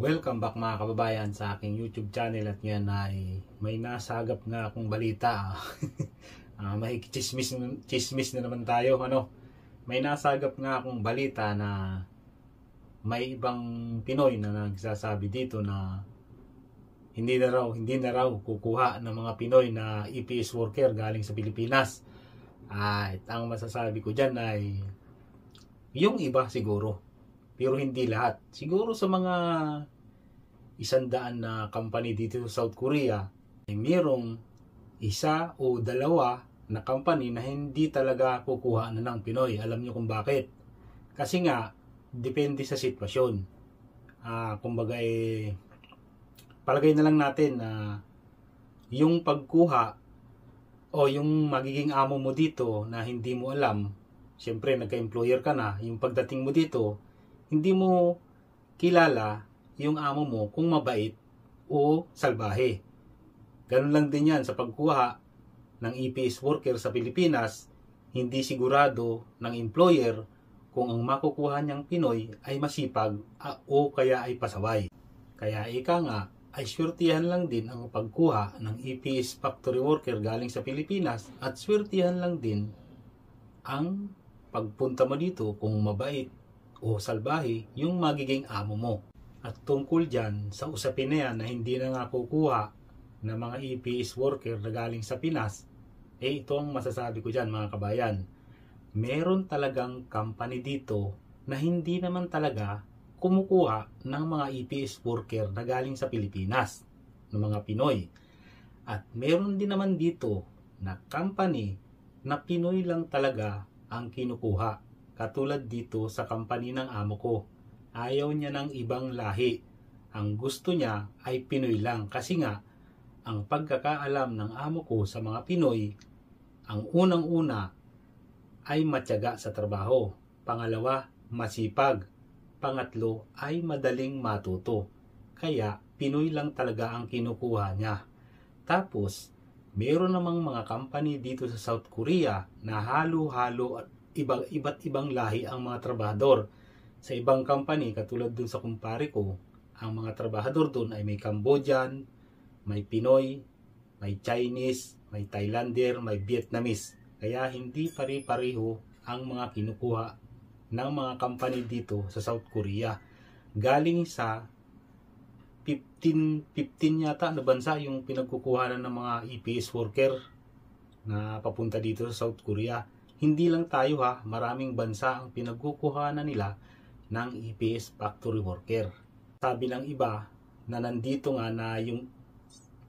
Welcome back mga kababayan sa aking YouTube channel at ngayon ay may nasagap na akong balita. Chismis na naman tayo. May nasagap nga akong balita na may ibang Pinoy na nagsasabi dito na hindi na raw kukuha ng mga Pinoy na EPS worker galing sa Pilipinas. At ang masasabi ko dyan ay yung iba siguro. Pero hindi lahat. Siguro sa mga 100 na company dito sa South Korea, ay mayroong isa o dalawa na company na hindi talaga kukuha na ng Pinoy. Alam niyo kung bakit? Kasi nga, depende sa sitwasyon. Kumbaga palagay na lang natin na yung pagkuha o yung magiging amo mo dito na hindi mo alam, siyempre nagka-employer ka na, yung pagdating mo dito, hindi mo kilala yung amo mo kung mabait o salbahe. Ganun lang din yan sa pagkuha ng EPS worker sa Pilipinas. Hindi sigurado ng employer kung ang makukuha niyang Pinoy ay masipag o kaya ay pasaway. Kaya ika nga ay swertihan lang din ang pagkuha ng EPS factory worker galing sa Pilipinas at swertihan lang din ang pagpunta mo dito kung mabait o salbahe yung magiging amo mo. At tungkol dyan sa usapin na yan na hindi na nga kukuha ng mga EPS worker na galing sa Pinas, ito ang masasabi ko dyan mga kabayan. Meron talagang company dito na hindi naman talaga kumukuha ng mga EPS worker na galing sa Pilipinas, ng mga Pinoy. At meron din naman dito na company na Pinoy lang talaga ang kinukuha. Katulad dito sa company ng amo ko. Ayaw niya ng ibang lahi. Ang gusto niya ay Pinoy lang. Kasi nga, ang pagkakaalam ng amo ko sa mga Pinoy, ang unang-una ay matyaga sa trabaho. Pangalawa, masipag. Pangatlo ay madaling matuto. Kaya, Pinoy lang talaga ang kinukuha niya. Tapos, meron namang mga company dito sa South Korea na halo-halo at iba't ibang lahi ang mga trabahador. Sa ibang company, katulad dun sa kumpare ko, ang mga trabahador dun ay may Cambodian, may Pinoy, may Chinese, may Thailander, may Vietnamese. Kaya hindi pare-pareho ang mga kinukuha ng mga company dito sa South Korea. Galing sa 15 yata na bansa yung pinagkukuhanan ng mga EPS worker na papunta dito sa South Korea. Hindi lang tayo maraming bansa ang pinagkukuhanan nila ng EPS factory worker. Sabi ng iba na nandito nga na yung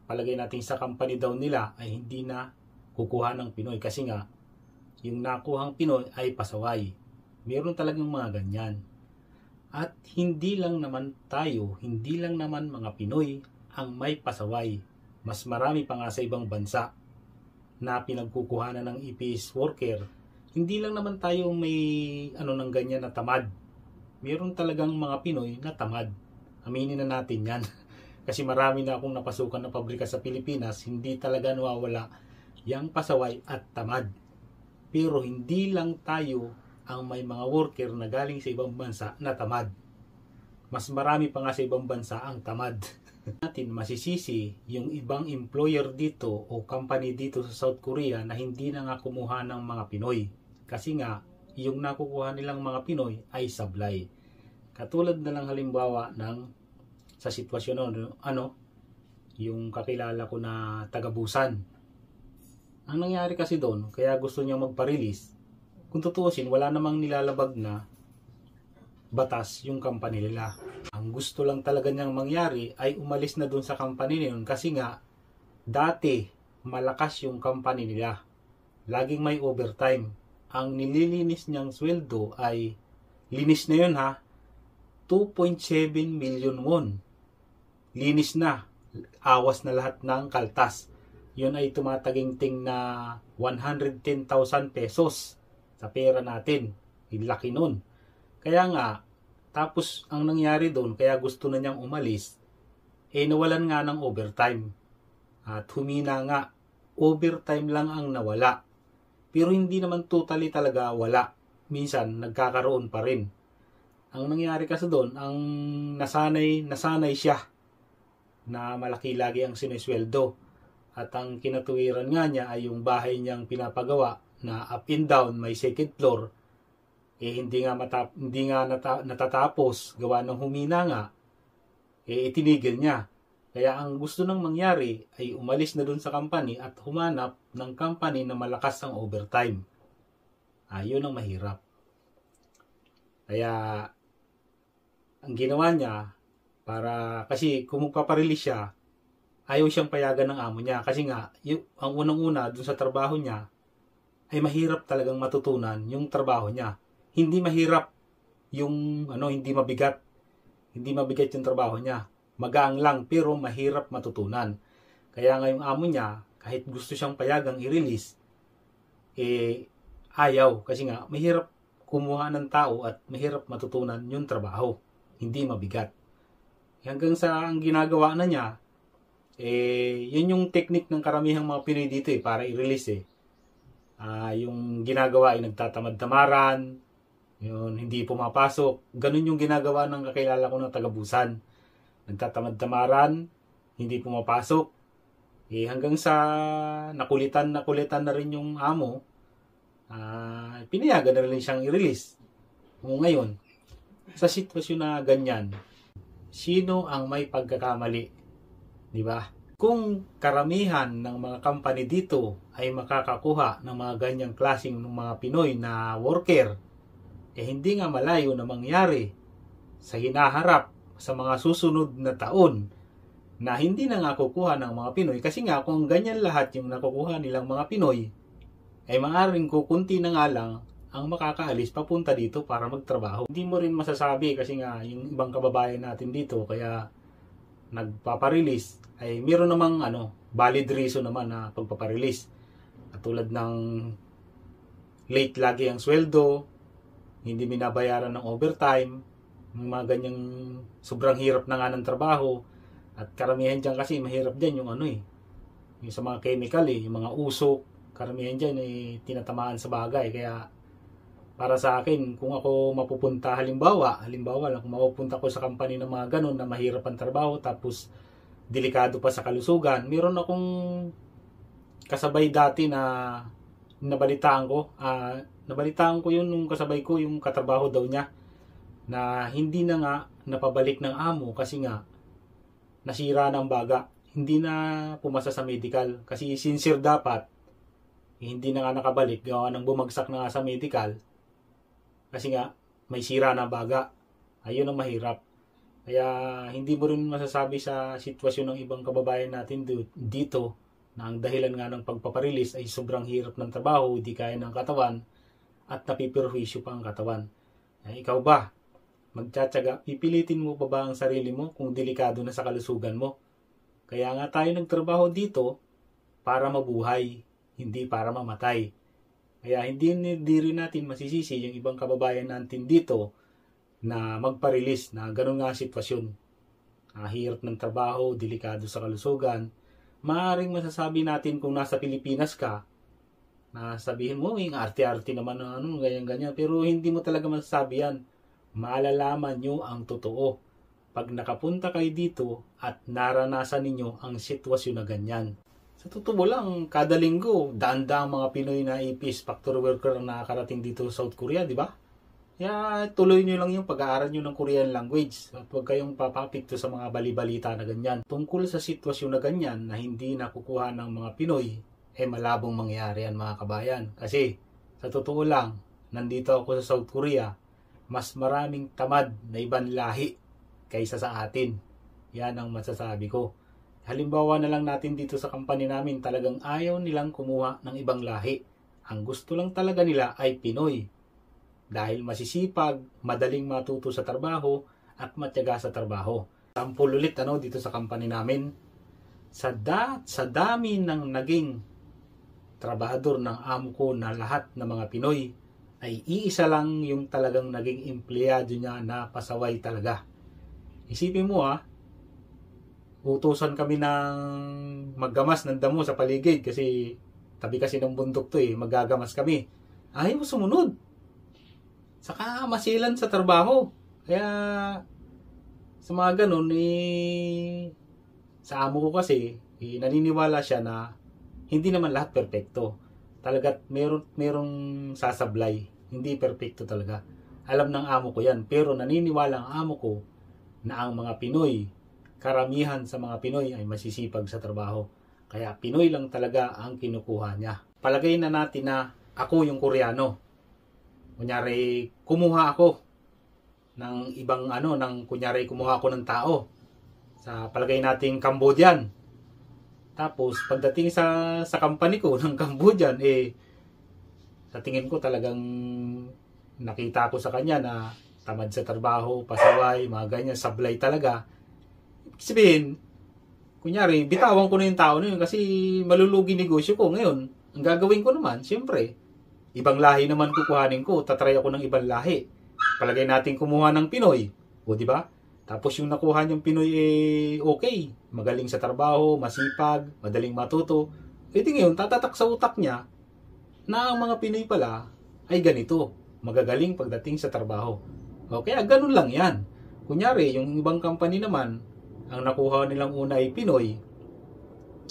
palagay natin sa company daw nila ay hindi na kukuha ng Pinoy kasi nga yung nakuhang Pinoy ay pasaway. Meron talagang mga ganyan. At hindi lang naman tayo, hindi lang naman mga Pinoy ang may pasaway. Mas marami pa nga sa ibang bansa na pinagkukuhanan ng EPS worker. Hindi lang naman tayo may ng ganyan na tamad. Meron talagang mga Pinoy na tamad. Aminin na natin yan. Kasi marami na akong napasukan na pabrika sa Pilipinas, hindi talaga nawawala yang pasaway at tamad. Pero hindi lang tayo ang may mga worker na galing sa ibang bansa na tamad. Mas marami pa nga sa ibang bansa ang tamad. Natin masisisi yung ibang employer dito o company dito sa South Korea na hindi na nga kumuha ng mga Pinoy. Kasi nga, yung nakukuha nilang mga Pinoy ay sablay. Katulad na lang halimbawa sa sitwasyon yung kakilala ko na taga-Busan. Ang nangyari kasi doon, kaya gusto niya magpa-release, kung tutuusin, wala namang nilalabag na batas yung company nila. Ang gusto lang talaga niyang mangyari ay umalis na doon sa company niyon kasi nga, dati malakas yung company nila. Laging may overtime. Ang nililinis niyang sweldo ay, linis na yun 2.7 million won. Linis na. Awas na lahat ng kaltas. Yun ay tumataginting na 110,000 pesos sa pera natin. Laki nun. Kaya nga, tapos ang nangyari doon, kaya gusto na niyang umalis, nawalan nga ng overtime. At humina nga. Overtime lang ang nawala. Pero hindi naman totally talaga wala. Minsan, nagkakaroon pa rin. Ang nangyari kasi doon, ang nasanay siya na malaki lagi ang sinesweldo. At ang kinatuwiran nga niya ay yung bahay niyang pinapagawa na up and down, may second floor. Hindi nga natatapos, gawa ng humina nga. Itinigil niya. Kaya ang gusto nang mangyari ay umalis na doon sa company at humanap ng company na malakas ang overtime. Yun ang mahirap. Kaya ang ginawa niya, kasi kung magpaparelease siya, ayaw siyang payagan ng amo niya. Kasi nga, ang unang-una doon sa trabaho niya, ay mahirap talagang matutunan yung trabaho niya. Hindi mahirap yung, hindi mabigat. Hindi mabigat yung trabaho niya. Magaang lang, pero mahirap matutunan. Kaya nga yung amo niya, kahit gusto siyang payagang i-release, ayaw. Kasi nga, mahirap kumuha ng tao at mahirap matutunan yung trabaho. Hindi mabigat. Hanggang sa ang ginagawa na niya, yun yung technique ng karamihang mga Pinoy dito para i-release yung ginagawa ay nagtatamad-tamaran, yun, hindi pumapasok. Ganun yung ginagawa ng kakilala ko ng taga-Busan. Nagtatamad-tamaran, hindi pumapasok. Hanggang sa nakulitan na rin yung amo, pinayagan na rin siyang i-release. Ngayon, sa sitwasyon na ganyan, sino ang may pagkakamali? Di ba? Kung karamihan ng mga company dito ay makakakuha ng mga ganyang klaseng ng mga Pinoy na worker, hindi nga malayo na mangyari sa hinaharap sa mga susunod na taon na hindi na nga kukuha ng mga Pinoy. Kasi nga kung ganyan lahat yung nakukuha nilang mga Pinoy, ay maaaring kukunti na nga lang ang makakaalis papunta dito para magtrabaho. Hindi mo rin masasabi kasi nga yung ibang kababayan natin dito kaya nagpaparelease ay meron namang valid reason naman na pagpaparelease. Katulad ng late lagi ang sweldo, hindi binabayaran ng overtime, mga ganyang sobrang hirap na nga ng trabaho. At karamihan dyan kasi mahirap dyan yung yung sa mga chemical yung mga usok, karamihan dyan tinatamaan sa bagay. Kaya para sa akin, kung ako mapupunta halimbawa lang, kung mapupunta ko sa company ng mga ganun na mahirap ang trabaho tapos delikado pa sa kalusugan, meron akong kasabay dati na nabalitaan ko yun nung kasabay ko, yung katrabaho daw niya na hindi na nga napabalik ng amo kasi nga nasira ng baga, hindi na pumasa sa medical kasi sincere dapat, hindi na nga nakabalik gawa ng bumagsak na nga sa medical kasi nga may sira na baga. Ayun ang mahirap. Kaya hindi mo rin masasabi sa sitwasyon ng ibang kababayan natin dito na ang dahilan nga ng pagpaparelease ay sobrang hirap ng trabaho, hindi kaya ng katawan at napipirwisyo pa ang katawan. Ikaw ba? Magtsatsaga, pipilitin mo pa ba ang sarili mo kung delikado na sa kalusugan mo? Kaya nga tayo nagtrabaho dito para mabuhay, hindi para mamatay. Kaya hindi rin natin masisisi yung ibang kababayan natin dito na magpa-release na ganun nga sitwasyon. Hirap ng trabaho, delikado sa kalusugan. Maaaring masasabi natin kung nasa Pilipinas ka, na sabihin mo, yung arte-arte naman ng ganyan-ganyan. Pero hindi mo talaga masasabi yan. Malalaman nyo ang totoo pag nakapunta kayo dito at naranasan ninyo ang sitwasyon na ganyan. Sa totoo lang, kada linggo, daan-daang mga Pinoy na APS factory worker ang nakakarating dito sa South Korea, di ba? Kaya tuloy nyo lang yung pag-aaral nyo ng Korean language at huwag kayong papapikto sa mga balibalita na ganyan. Tungkol sa sitwasyon na ganyan na hindi nakukuha ng mga Pinoy, malabong mangyari yan mga kabayan. Kasi, sa totoo lang, nandito ako sa South Korea, mas maraming tamad na ibang lahi kaysa sa atin. Yan ang masasabi ko. Halimbawa na lang natin dito sa company namin, talagang ayaw nilang kumuha ng ibang lahi. Ang gusto lang talaga nila ay Pinoy. Dahil masisipag, madaling matuto sa trabaho, at matyaga sa trabaho. Sampul ulit dito sa company namin. Sa dami ng naging trabahador ng amo ko na lahat ng mga Pinoy, ay iisa lang yung talagang naging empleyado niya na pasaway talaga. Isipin mo utusan kami ng maggamas ng damo sa paligid kasi tabi kasi ng bundok to magagamas kami. Ayaw sumunod. Saka masilan sa trabaho. Kaya sa mga ganun, sa amo ko kasi, naniniwala siya na hindi naman lahat perpekto. Talagat merong sasablay. Hindi perpekto talaga. Alam ng amo ko yan. Pero naniniwala ang amo ko na ang mga Pinoy, karamihan sa mga Pinoy ay masisipag sa trabaho. Kaya Pinoy lang talaga ang kinukuha niya. Palagay na natin na ako yung Koreano. Kunyari, kumuha ako ng ibang kunyari kumuha ako ng tao. Sa palagay nating Cambodian. Tapos, pagdating sa company ko ng Cambodian, sa tingin ko talagang nakita ko sa kanya na tamad sa trabaho, pasaway, mga ganyan, sablay talaga. Ibig sabihin, kunyari, bitawan ko na yung tao na yun kasi malulugi negosyo ko. Ngayon, ang gagawin ko naman, siyempre, ibang lahi naman kukuhanin ko, tatry ako ng ibang lahi. Palagay natin kumuha ng Pinoy. O, di ba? Tapos yung nakuha niyang Pinoy okay. Magaling sa trabaho, masipag, madaling matuto. Di ngayon, tatatak sa utak niya na ang mga Pinoy pala ay ganito. Magagaling pagdating sa trabaho. O, kaya ganun lang yan. Kunyari, yung ibang company naman, ang nakuha nilang una ay Pinoy.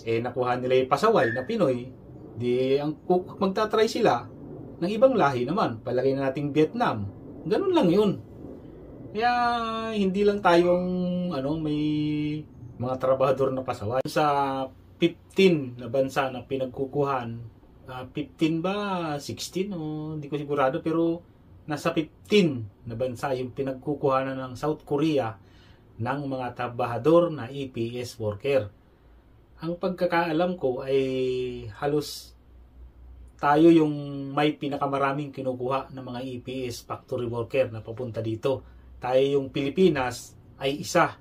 Nakuha nila yung pasaway na Pinoy. Di, magtatry sila ng ibang lahi naman. Palagay na nating Vietnam. Ganun lang yun. Kaya hindi lang tayong may mga trabahador na pasaway. Sa 15 na bansa na pinagkukuhan, 15 ba? 16? Hindi ko sigurado, pero nasa 15 na bansa yung pinagkukuhanan ng South Korea ng mga trabahador na EPS worker. Ang pagkakaalam ko ay halos tayo yung may pinakamaraming kinukuha ng mga EPS factory worker na papunta dito. Tayo yung Pilipinas ay isa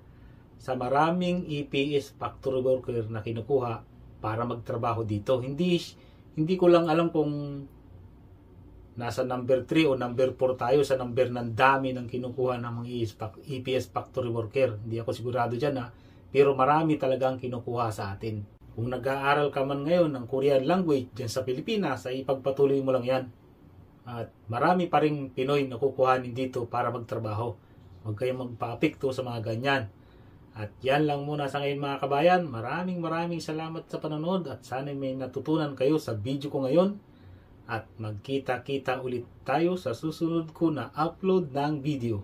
sa maraming EPS factory worker na kinukuha para magtrabaho dito. Hindi ko lang alam kung nasa number 3 o number 4 tayo sa number ng dami ng kinukuha ng mga EPS factory worker. Hindi ako sigurado dyan pero marami talagang kinukuha sa atin. Kung nag-aaral ka man ngayon ng Korean language dyan sa Pilipinas, ay ipagpatuloy mo lang yan. At marami pa rin Pinoy na kukuhanin dito para magtrabaho. Huwag kayong magpa-apekto sa mga ganyan. At yan lang muna sa ngayon mga kabayan. Maraming salamat sa panonood at sana may natutunan kayo sa video ko ngayon. At magkita-kita ulit tayo sa susunod ko na upload ng video.